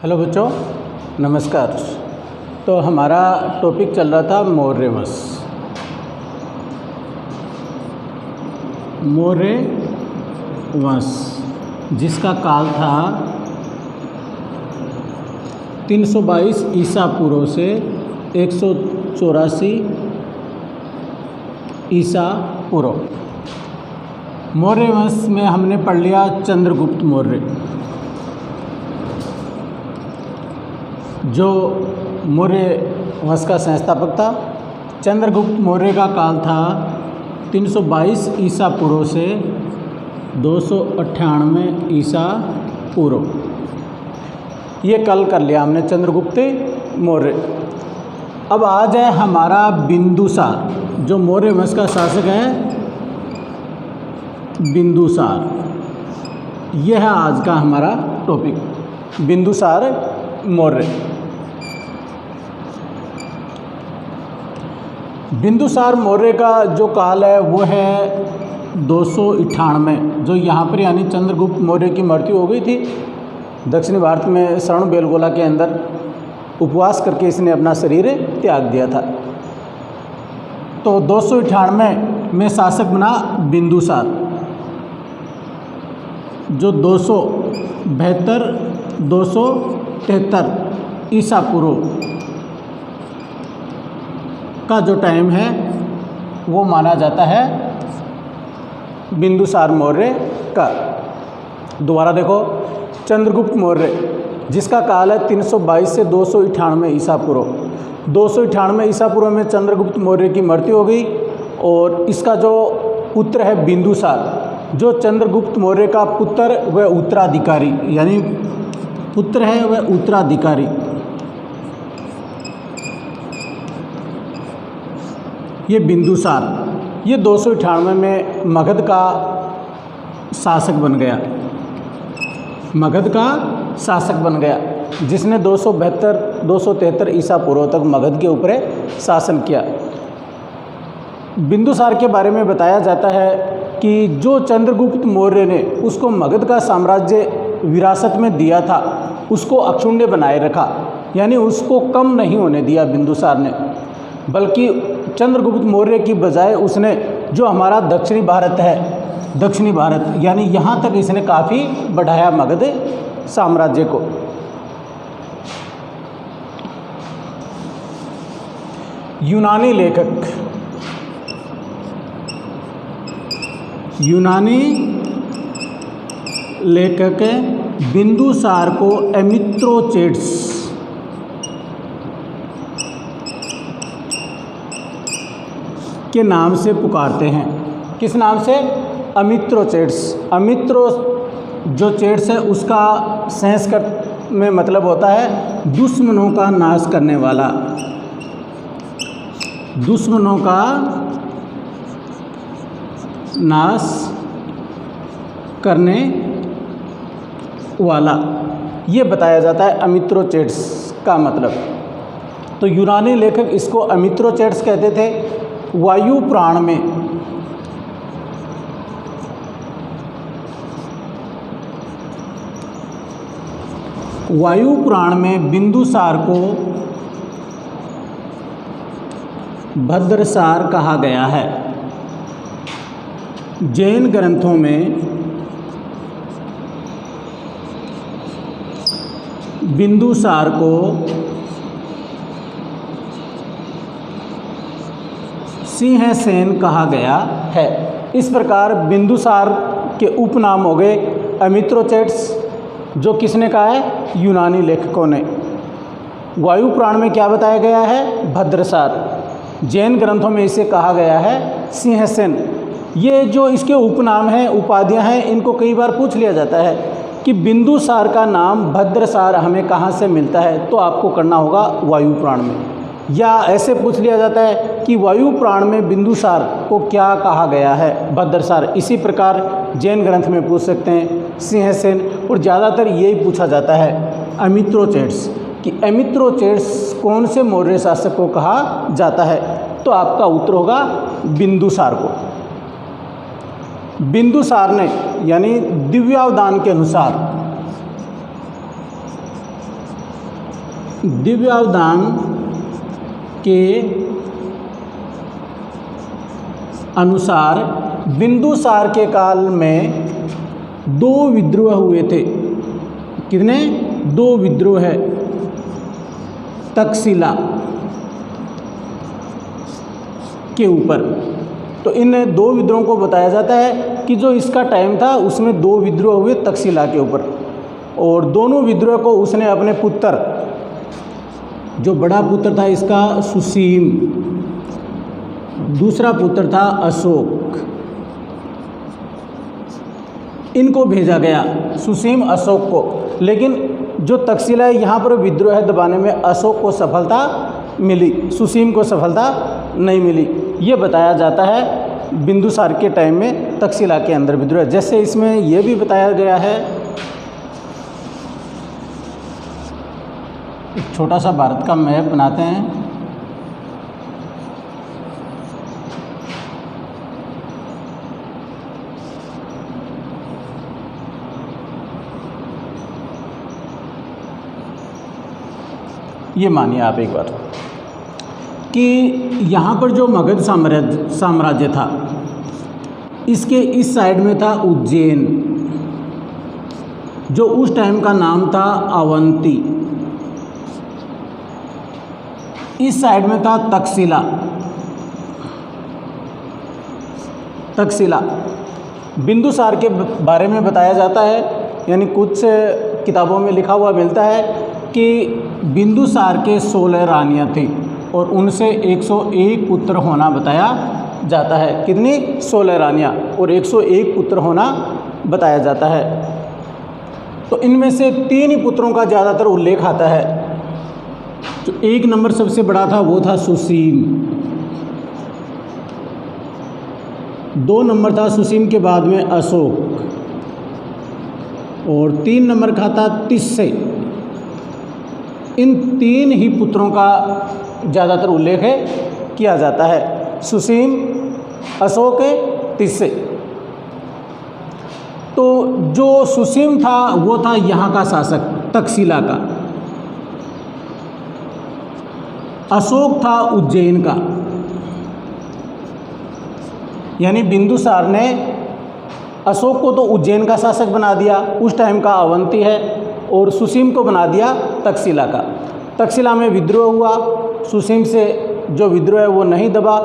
Hello बच्चों, नमस्कार। तो हमारा टॉपिक चल रहा था मौर्य वंश। मौर्य वंश जिसका काल था 322 ईसा पूर्व से 184 ईसा पूर्व। मौर्य वंश में हमने पढ़ लिया चंद्रगुप्त मौर्य, जो मौर्य वंश का संस्थापक था। चंद्रगुप्त मौर्य का काल था 322 ईसा पूर्व से 298 ईसा पूर्व। ये कल कर लिया हमने चंद्रगुप्त मौर्य। अब आ जाए हमारा बिंदुसार, जो मौर्य वंश का शासक है। बिंदुसार, यह है आज का हमारा टॉपिक, बिंदुसार मौर्य। बिंदुसार मौर्य का जो काल है वो है 298, जो यहाँ पर यानी चंद्रगुप्त मौर्य की मृत्यु हो गई थी दक्षिणी भारत में स्वर्ण बेलगोला के अंदर। उपवास करके इसने अपना शरीर त्याग दिया था। तो 298 में शासक बना बिंदुसार, जो 273 ईसा पूर्व का जो टाइम है वो माना जाता है बिंदुसार मौर्य का। दोबारा देखो, चंद्रगुप्त मौर्य जिसका काल है 322 से 298 ईसा पूर्व। 298 ईसा पूर्व में चंद्रगुप्त मौर्य की मृत्यु हो गई और इसका जो पुत्र है बिंदुसार, जो चंद्रगुप्त मौर्य का पुत्र व उत्तराधिकारी, यानी पुत्र है वह उत्तराधिकारी। ये बिंदुसार, ये 298 में मगध का शासक बन गया। मगध का शासक बन गया, जिसने 273 ईसा पूर्व तक मगध के ऊपर शासन किया। बिंदुसार के बारे में बताया जाता है कि जो चंद्रगुप्त मौर्य ने उसको मगध का साम्राज्य विरासत में दिया था, उसको अक्षुण्य बनाए रखा, यानी उसको कम नहीं होने दिया बिंदुसार ने। बल्कि चंद्रगुप्त मौर्य की बजाय उसने जो हमारा दक्षिणी भारत है, दक्षिणी भारत यानी यहाँ तक इसने काफ़ी बढ़ाया मगध साम्राज्य को। यूनानी लेखक बिंदुसार को एमित्रोचेट्स के नाम से पुकारते हैं। किस नाम से? अमित्रोचेट्स। अमित्रो जो चेट्स है उसका संस्कृत में मतलब होता है दुश्मनों का नाश करने वाला। दुश्मनों का नाश करने वाला, ये बताया जाता है अमित्रोचेट्स का मतलब। तो यूनानी लेखक इसको अमित्रोचेट्स कहते थे। वायु पुराण में बिंदुसार को भद्रसार कहा गया है। जैन ग्रंथों में बिंदुसार को सिंहसेन कहा गया है। इस प्रकार बिंदुसार के उपनाम हो गए अमित्रोचेट्स, जो किसने कहा है? यूनानी लेखकों ने। वायु पुराण में क्या बताया गया है? भद्रसार। जैन ग्रंथों में इसे कहा गया है सिंहसेन। ये जो इसके उपनाम हैं, उपाधियां हैं, इनको कई बार पूछ लिया जाता है कि बिंदुसार का नाम भद्रसार हमें कहाँ से मिलता है, तो आपको करना होगा वायु पुराण में। या ऐसे पूछ लिया जाता है कि वायु पुराण में बिंदुसार को क्या कहा गया है? भद्रसार। इसी प्रकार जैन ग्रंथ में पूछ सकते हैं सिंहसेन, और ज़्यादातर यही पूछा जाता है अमित्रोचेट्स, कि अमित्रोचेट्स कौन से मौर्य शासक को कहा जाता है? तो आपका उत्तर होगा बिंदुसार को। बिंदुसार ने, यानी दिव्यावदान के अनुसार दिव्यावधान के अनुसार बिंदुसार के काल में 2 विद्रोह हुए थे। कितने? 2 विद्रोह है। तक्षशिला के ऊपर। तो इन 2 विद्रोहों को बताया जाता है कि जो इसका टाइम था उसमें 2 विद्रोह हुए तक्षशिला के ऊपर, और दोनों विद्रोह को उसने अपने पुत्र, जो बड़ा पुत्र था इसका सुसीम, दूसरा पुत्र था अशोक, इनको भेजा गया, सुसीम अशोक को। लेकिन जो तक्षशिला है यहाँ पर विद्रोह दबाने में अशोक को सफलता मिली, सुसीम को सफलता नहीं मिली। ये बताया जाता है बिंदुसार के टाइम में तक्षशिला के अंदर विद्रोह। जैसे इसमें यह भी बताया गया है, एक छोटा सा भारत का मैप बनाते हैं। ये मानिए आप एक बार कि यहाँ पर जो मगध साम्राज्य था, इसके इस साइड में था उज्जैन, जो उस टाइम का नाम था अवंती। इस साइड में था तक्षशिला। बिंदुसार के बारे में बताया जाता है, यानी कुछ किताबों में लिखा हुआ मिलता है कि बिंदुसार के 16 रानियाँ थी और उनसे 101 पुत्र होना बताया जाता है। कितनी? 16 रानियाँ और 101 पुत्र होना बताया जाता है। तो इनमें से 3 ही पुत्रों का ज़्यादातर उल्लेख आता है। जो 1 नंबर सबसे बड़ा था वो था सुसीम, 2 नंबर था सुसीम के बाद में अशोक, और 3 नंबर का था तिस्से। इन 3 ही पुत्रों का ज़्यादातर उल्लेख है किया जाता है, सुसीम, अशोक, तिस्से। तो जो सुसीम था वो था यहाँ का शासक, तक्षशिला का। अशोक था उज्जैन का, यानी बिंदुसार ने अशोक को तो उज्जैन का शासक बना दिया, उस टाइम का अवंती है, और सुसीम को बना दिया तक्षशिला का। तक्षशिला में विद्रोह हुआ, सुसीम से जो विद्रोह है वो नहीं दबा,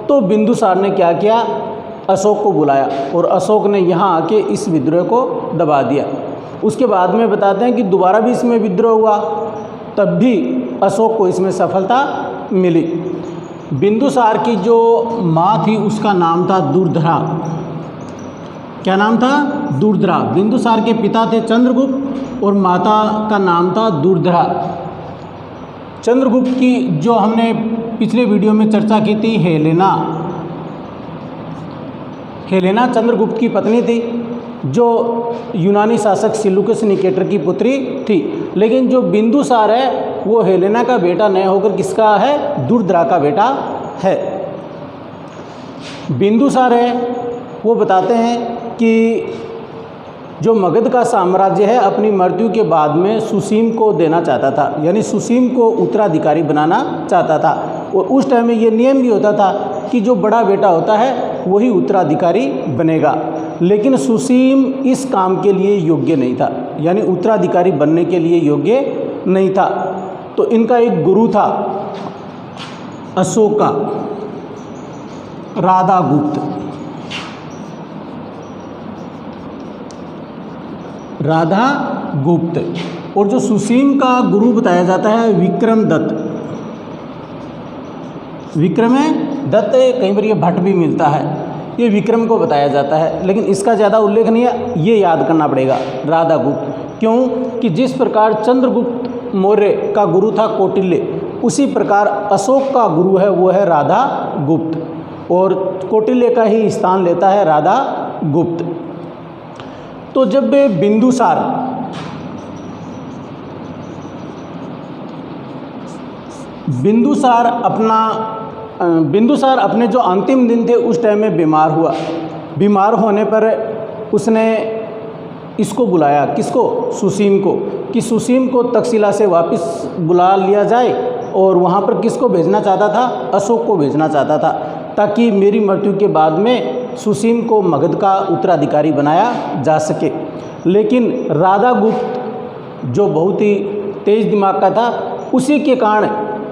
तो बिंदुसार ने क्या किया? अशोक को बुलाया और अशोक ने यहाँ आके इस विद्रोह को दबा दिया। उसके बाद में बताते हैं कि दोबारा भी इसमें विद्रोह हुआ, तब भी अशोक को इसमें सफलता मिली। बिंदुसार की जो माँ थी उसका नाम था दुर्धरा। क्या नाम था? दुर्धरा। बिंदुसार के पिता थे चंद्रगुप्त और माता का नाम था दुर्धरा। चंद्रगुप्त की जो हमने पिछले वीडियो में चर्चा की थी, हेलेना चंद्रगुप्त की पत्नी थी, जो यूनानी शासक सिलूकस निकेटर की पुत्री थी। लेकिन जो बिंदुसार है वो हेलेना का बेटा नहीं होकर किसका है? दुर्धरा का बेटा है। बिंदुसार है वो बताते हैं कि जो मगध का साम्राज्य है अपनी मृत्यु के बाद में सुसीम को देना चाहता था, यानी सुसीम को उत्तराधिकारी बनाना चाहता था। और उस टाइम में ये नियम भी होता था कि जो बड़ा बेटा होता है वही उत्तराधिकारी बनेगा। लेकिन सुसीम इस काम के लिए योग्य नहीं था, यानी उत्तराधिकारी बनने के लिए योग्य नहीं था। तो इनका एक गुरु था अशोका, राधागुप्त। और जो सुसीम का गुरु बताया जाता है विक्रमदत्त। विक्रमदत्त, कई बार ये भट्ट भी मिलता है, ये विक्रम को बताया जाता है, लेकिन इसका ज़्यादा उल्लेख नहीं है, ये याद करना पड़ेगा राधागुप्त। क्यों कि जिस प्रकार चंद्रगुप्त मौर्य का गुरु था कौटिल्य, उसी प्रकार अशोक का गुरु है वो है राधागुप्त, और कौटिल्य का ही स्थान लेता है राधागुप्त। तो जब बिंदुसार अपने जो अंतिम दिन थे उस टाइम में बीमार हुआ। बीमार होने पर उसने इसको बुलाया, किसको, सुसीम को, कि सुसीम को तक्षशिला से वापस बुला लिया जाए और वहाँ पर किसको भेजना चाहता था, अशोक को भेजना चाहता था, ताकि मेरी मृत्यु के बाद में सुसीम को मगध का उत्तराधिकारी बनाया जा सके। लेकिन राधागुप्त जो बहुत ही तेज दिमाग का था, उसी के कारण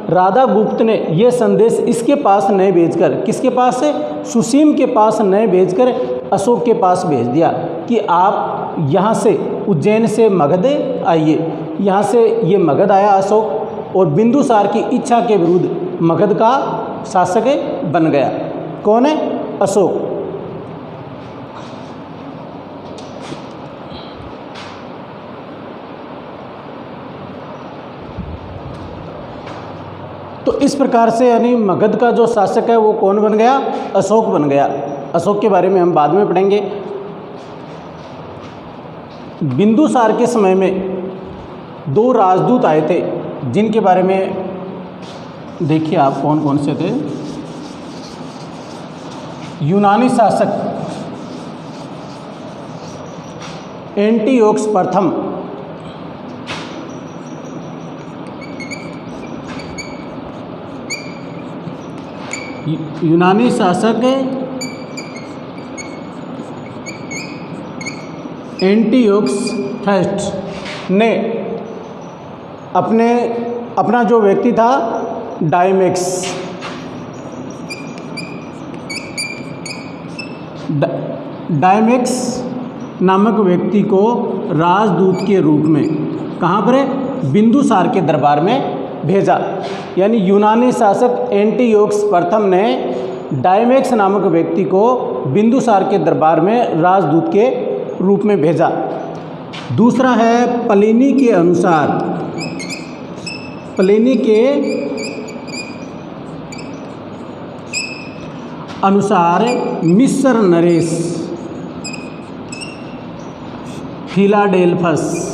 राधागुप्त ने यह संदेश इसके पास नहीं भेजकर, किसके पास से, सुसीम के पास नहीं भेजकर अशोक के पास भेज दिया कि आप यहाँ से उज्जैन से मगध आइए। यहाँ से ये मगध आया अशोक और बिंदुसार की इच्छा के विरुद्ध मगध का शासक बन गया। कौन है, अशोक। तो इस प्रकार से यानी मगध का जो शासक है वो कौन बन गया, अशोक बन गया। अशोक के बारे में हम बाद में पढ़ेंगे। बिंदुसार के समय में 2 राजदूत आए थे, जिनके बारे में देखिए आप कौन कौन से थे। यूनानी शासक एंटियोकस प्रथम, यूनानी शासक एंटियोकस फर्स्ट ने अपना जो व्यक्ति था डायमेक्स नामक व्यक्ति को राजदूत के रूप में कहाँ पर है, बिंदुसार के दरबार में भेजा। यानी यूनानी शासक एंटियोकस प्रथम ने डायमेक्स नामक व्यक्ति को बिंदुसार के दरबार में राजदूत के रूप में भेजा। दूसरा है प्लिनी के अनुसार, प्लिनी के अनुसार मिस्र नरेश फिलाडेल्फस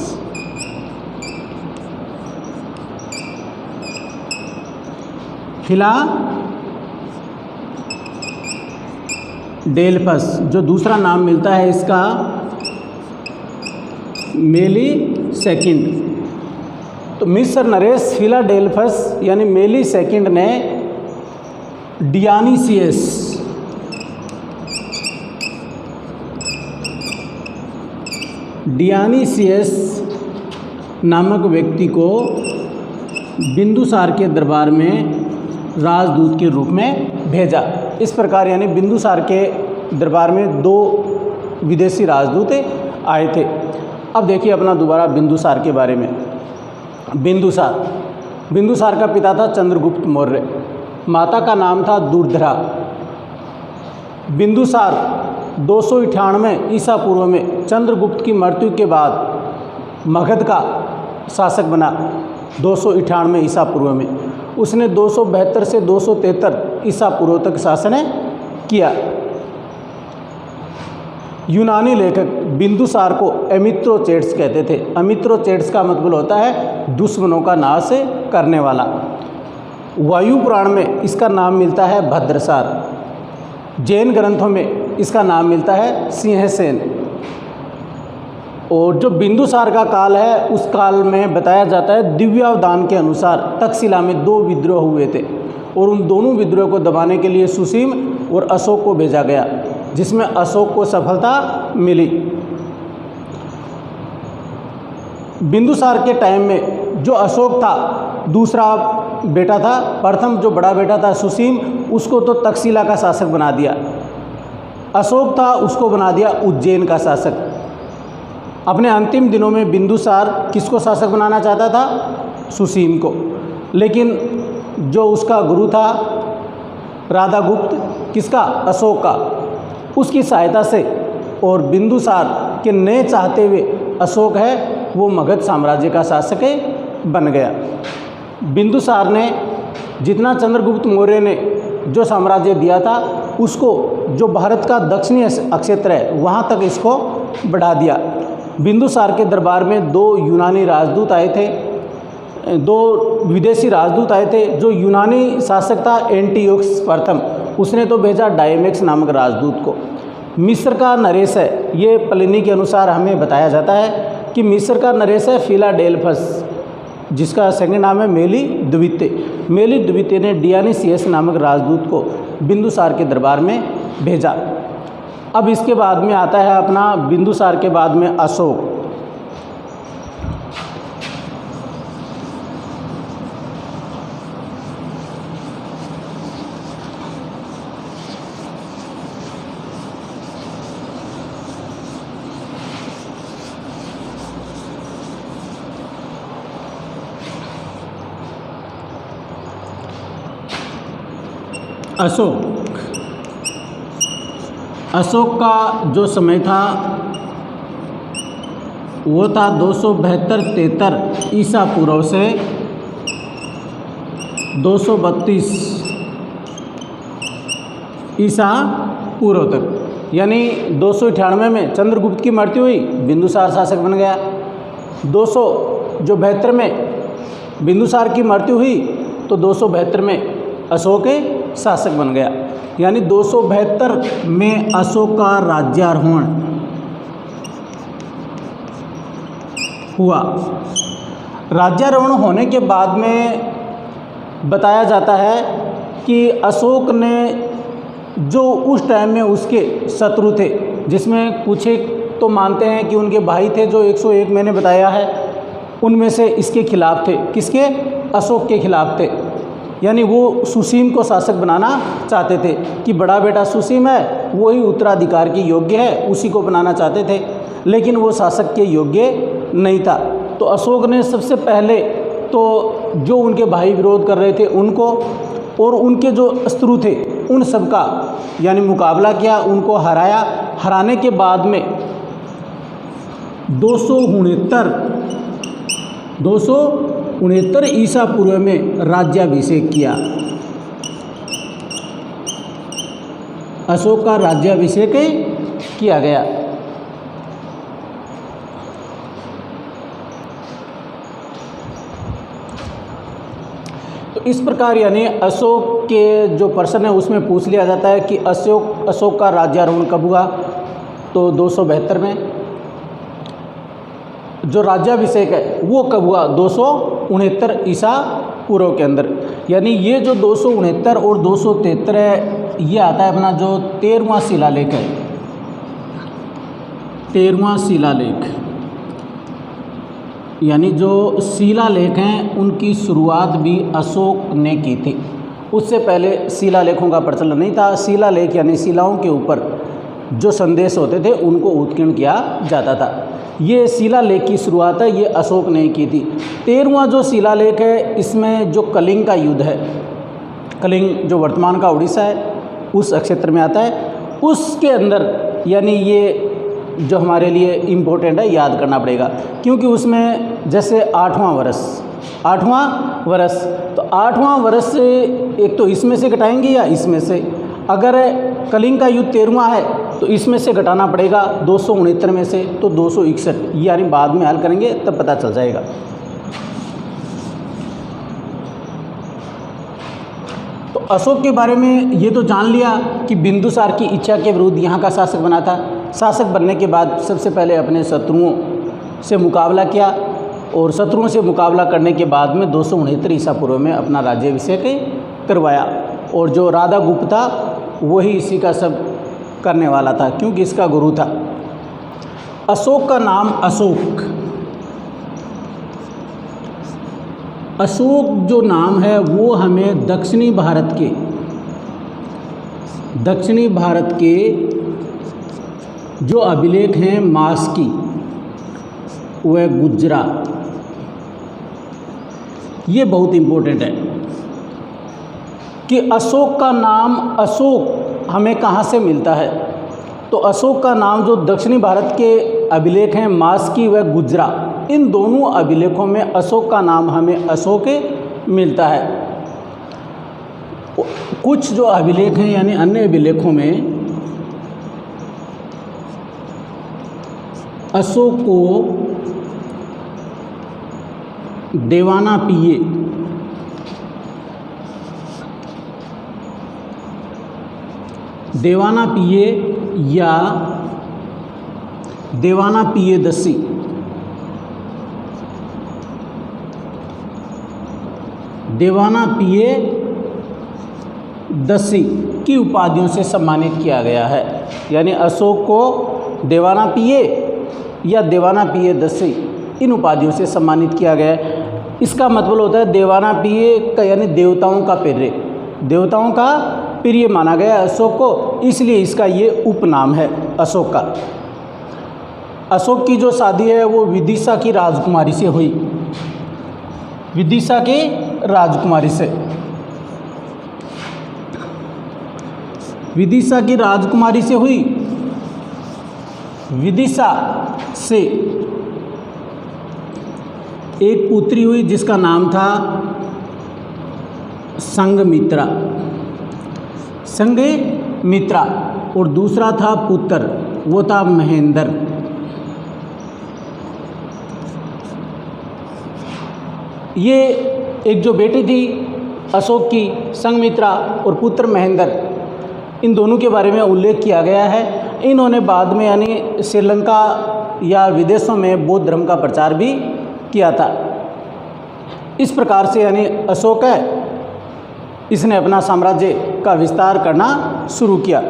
जो दूसरा नाम मिलता है इसका मेली सेकंड। तो मिस्र नरेश फिलाडेल्फस यानी मेली सेकंड ने डियानीसियस नामक व्यक्ति को बिंदुसार के दरबार में राजदूत के रूप में भेजा। इस प्रकार यानी बिंदुसार के दरबार में 2 विदेशी राजदूत आए थे। अब देखिए अपना दोबारा बिंदुसार के बारे में। बिंदुसार का पिता था चंद्रगुप्त मौर्य, माता का नाम था दुर्धरा। बिंदुसार 298 ईसा पूर्व में चंद्रगुप्त की मृत्यु के बाद मगध का शासक बना। 298 ईसा पूर्व में उसने 272 से 273 ईसा पूर्व तक शासन किया। यूनानी लेखक बिंदुसार को एमिथ्रोचेट्स कहते थे। एमिथ्रोचेट्स का मतलब होता है दुश्मनों का नाश करने वाला। वायु पुराण में इसका नाम मिलता है भद्रसार। जैन ग्रंथों में इसका नाम मिलता है सिंहसेन। और जो बिंदुसार का काल है उस काल में बताया जाता है दिव्यावदान के अनुसार तक्षशिला में 2 विद्रोह हुए थे और उन दोनों विद्रोह को दबाने के लिए सुसीम और अशोक को भेजा गया, जिसमें अशोक को सफलता मिली। बिंदुसार के टाइम में जो अशोक था, दूसरा बेटा था, प्रथम जो बड़ा बेटा था सुसीम, उसको तो तक्षशिला का शासक बना दिया। अशोक था, उसको बना दिया उज्जैन का शासक। अपने अंतिम दिनों में बिंदुसार किसको शासक बनाना चाहता था, सुसीम को। लेकिन जो उसका गुरु था राधागुप्त, किसका, अशोक का, उसकी सहायता से और बिंदुसार के नए चाहते हुए अशोक है वो मगध साम्राज्य का शासक बन गया। बिंदुसार ने जितना चंद्रगुप्त मौर्य ने जो साम्राज्य दिया था उसको, जो भारत का दक्षिणी क्षेत्र है वहाँ तक इसको बढ़ा दिया। बिंदुसार के दरबार में 2 यूनानी राजदूत आए थे, 2 विदेशी राजदूत आए थे। जो यूनानी शासक था एंटियोकस प्रथम, उसने तो भेजा डायमेक्स नामक राजदूत को। मिस्र का नरेश है ये प्लिनी के अनुसार हमें बताया जाता है कि मिस्र का नरेश है फिलाडेल्फस, जिसका सेकंड नाम है मेली द्वितीय। मेली द्वितीय ने डियानीसियस नामक राजदूत को बिंदुसार के दरबार में भेजा। अब इसके बाद में आता है अपना बिंदुसार के बाद में अशोक। अशोक का जो समय था वो था 272-73 ईसा पूर्व से 232 ईसा पूर्व तक, यानी 298 में चंद्रगुप्त की मृत्यु हुई, बिंदुसार शासक बन गया। 272 में बिंदुसार की मृत्यु हुई तो 272 में अशोक शासक बन गया, यानी 272 में अशोक का राज्यारोहण हुआ। राज्यारोहण होने के बाद में बताया जाता है कि अशोक ने जो उस टाइम में उसके शत्रु थे, जिसमें कुछ एक तो मानते हैं कि उनके भाई थे जो 101 मैंने बताया है, उनमें से इसके खिलाफ थे। किसके? अशोक के खिलाफ थे। यानी वो सुसीम को शासक बनाना चाहते थे कि बड़ा बेटा सुसीम है, वही उत्तराधिकार के योग्य है, उसी को बनाना चाहते थे, लेकिन वो शासक के योग्य नहीं था। तो अशोक ने सबसे पहले तो जो उनके भाई विरोध कर रहे थे उनको और उनके जो शत्रु थे उन सब का यानी मुकाबला किया, उनको हराया। हराने के बाद में 269 ईसा पूर्व में राज्याभिषेक किया। अशोक का राज्याभिषेक किया गया। तो इस प्रकार यानी अशोक के जो प्रश्न है उसमें पूछ लिया जाता है कि अशोक का राज्यारोहण कब हुआ, तो 272 में। जो राज्याभिषेक है वो कब हुआ, 269 ईसा पूर्व के अंदर। यानी ये जो 269 और 273 है, ये आता है अपना जो 13वां शिलालेख है, 13वां शिलालेख। यानी जो शिलालेख हैं उनकी शुरुआत भी अशोक ने की थी। उससे पहले शिलालेखों का प्रचलन नहीं था। शिलालेख यानी शिलाओं के ऊपर जो संदेश होते थे उनको उत्कीर्ण किया जाता था। ये शिलालेख की शुरुआत है, ये अशोक ने की थी। 13वां जो शिलालेख है इसमें जो कलिंग का युद्ध है, कलिंग जो वर्तमान का उड़ीसा है उस क्षेत्र में आता है, उसके अंदर यानी ये जो हमारे लिए इम्पोर्टेंट है, याद करना पड़ेगा, क्योंकि उसमें जैसे 8वां वर्ष, तो 8वां वर्ष एक तो इसमें से घटाएंगे या इसमें से। अगर कलिंग का युद्ध 13वां है तो इसमें से घटाना पड़ेगा 269 में से, तो 261, यानी बाद में हल करेंगे तब पता चल जाएगा। तो अशोक के बारे में ये तो जान लिया कि बिंदुसार की इच्छा के विरुद्ध यहाँ का शासक बना था। शासक बनने के बाद सबसे पहले अपने शत्रुओं से मुकाबला किया और शत्रुओं से मुकाबला करने के बाद में 269 ईसा पूर्व में अपना राज्याभिषेक करवाया। और जो राधा गुप्त था वही इसी का सब करने वाला था, क्योंकि इसका गुरु था। अशोक का नाम अशोक जो नाम है वो हमें दक्षिणी भारत के जो अभिलेख हैं मास्की व गुजरा, ये बहुत इम्पोर्टेंट है कि अशोक का नाम अशोक हमें कहाँ से मिलता है। तो अशोक का नाम जो दक्षिणी भारत के अभिलेख हैं मास्की व गुजरा, इन दोनों अभिलेखों में अशोक का नाम हमें अशोक मिलता है। कुछ जो अभिलेख हैं यानी अन्य अभिलेखों में अशोक को देवाना पिये या देवाना पियदस्सी। देवाना पियदस्सी की उपाधियों से सम्मानित किया गया है। यानी अशोक को देवाना पिये या देवाना पियदस्सी इन उपाधियों से सम्मानित किया गया है। इसका मतलब होता है देवाना पिये का यानी देवताओं का प्रिय, देवताओं का प्रिय माना गया अशोक को, इसलिए इसका ये उपनाम है अशोक का। अशोक की जो शादी है वो विदिशा की राजकुमारी से हुई, विदिशा की राजकुमारी से। विदिशा की राजकुमारी से हुई। विदिशा से एक पुत्री हुई जिसका नाम था संघमित्रा, संघमित्रा, और दूसरा था पुत्र, वो था महेंद्र। ये एक जो बेटी थी अशोक की संघमित्रा और पुत्र महेंद्र, इन दोनों के बारे में उल्लेख किया गया है। इन्होंने बाद में यानी श्रीलंका या विदेशों में बौद्ध धर्म का प्रचार भी किया था। इस प्रकार से यानी अशोक है, इसने अपना साम्राज्य का विस्तार करना शुरू किया।